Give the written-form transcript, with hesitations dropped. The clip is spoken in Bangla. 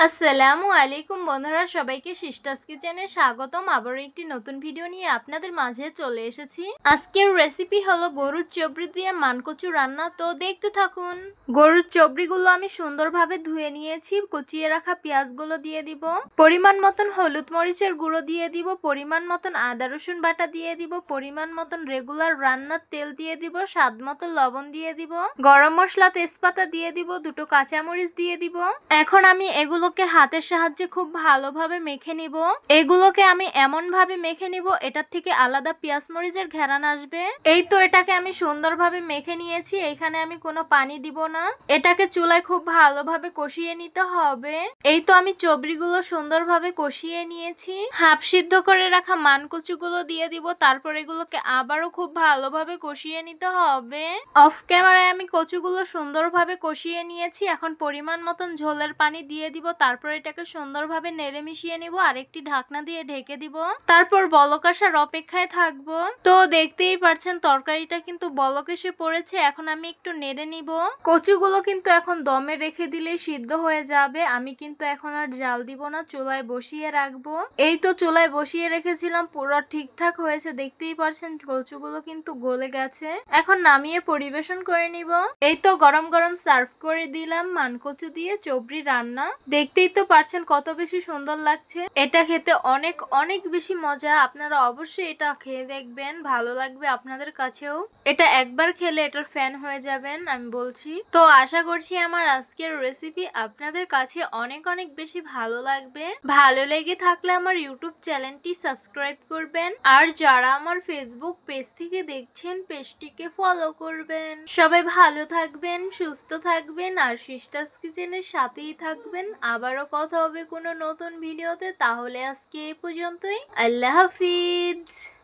আসসালামু আলাইকুম বন্ধুরা, সবাইকে সিস্টার্স কিচেনে স্বাগতম। আবারও একটি নতুন ভিডিও নিয়ে আপনাদের মাঝে চলে এসেছি। আজকের রেসিপি হলো গরুর চবড়ি দিয়ে মানকচু রান্না। তো দেখতে থাকুন। গরুর চবড়িগুলো আমি সুন্দরভাবে ধুয়ে নিয়েছি। কুচিয়ে রাখা পেঁয়াজগুলো দিয়ে দিব, পরিমাণ মতন হলুদ মরিচের গুঁড়ো দিয়ে দিব, পরিমাণ মতন আদা রসুন বাটা দিয়ে দিব, পরিমাণ মতন রেগুলার রান্নার তেল দিয়ে দিব, স্বাদ মতো লবণ দিয়ে দিব, গরম মশলা তেজপাতা দিয়ে দিব, দুটো কাঁচামরিচ দিয়ে দিব। এখন আমি এগুলোকে হাতের সাহায্যে খুব ভালোভাবে মেখে নিব। এগুলোকে আমি এমন ভাবে মেখে নিব এটার থেকে আলাদা পেঁয়াজ মরিচের ঘ্রাণ আসবে। এই তো এটাকে আমি সুন্দরভাবে মেখে নিয়েছি। এখানে আমি কোনো পানি দিব না। এটাকে চুলায় খুব ভালোভাবে কষিয়ে নিতে হবে। এই তো আমি চবড়িগুলো সুন্দরভাবে কষিয়ে নিয়েছি। হাফ সিদ্ধ করে রাখা মানকচুগুলো দিয়ে দিব। তারপর এগুলোকে আবারও খুব ভালোভাবে কষিয়ে নিতে হবে। অফ ক্যামেরায় আমি কচুগুলো সুন্দরভাবে কষিয়ে নিয়েছি। এখন পরিমাণ মতন ঝোলের পানি দিয়ে দিব। তারপর এটাকে সুন্দরভাবে নেড়ে মিশিয়ে নিব। আরেকটি ঢাকনা দিয়ে ঢেকে দিব। তারপর বলক আসার অপেক্ষায় থাকবো। তো দেখতেই পারছেন তরকারিটা কিন্তু বলক এসে পড়েছে। এখন আমি একটু নেড়ে নিব। কচুগুলো কিন্তু এখন দমে রেখে দিলেই সিদ্ধ হয়ে যাবে। আমি কিন্তু এখন আর জাল দিব না, চুলায় বসিয়ে রাখবো। এই তো চুলায় বসিয়ে রেখেছিলাম, পুরো ঠিকঠাক হয়েছে। দেখতেই পারছেন কচুগুলো কিন্তু গলে গেছে। এখন নামিয়ে পরিবেশন করে নিব। এই তো গরম গরম সার্ভ করে দিলাম মানকচু দিয়ে চবড়ি রান্না। দেখতেই তো পারছেন কত বেশি সুন্দর লাগছে। এটা খেতে অনেক অনেক বেশি মজা। আপনারা অবশ্যই এটা খেয়ে দেখবেন, ভালো লাগবে আপনাদের কাছেও। এটা একবার খেলে এটার ফ্যান হয়ে যাবেন, আমি বলছি। তো আশা করছি আমার আজকের রেসিপি আপনাদের কাছে অনেক অনেক বেশি ভালো লাগবে। ভালো লেগে থাকলে আমার ইউটিউব চ্যানেলটি সাবস্ক্রাইব করবেন। আর যারা আমার ফেসবুক পেজ থেকে দেখছেন, পেজটিকে ফলো করবেন। সবাই ভালো থাকবেন, সুস্থ থাকবেন আর সিস্টার্স কিচেনের সাথেই থাকবেন। আবারও কথা হবে কোনো নতুন ভিডিওতে। তাহলে আজকে এই পর্যন্তই। আল্লাহ হাফিজ।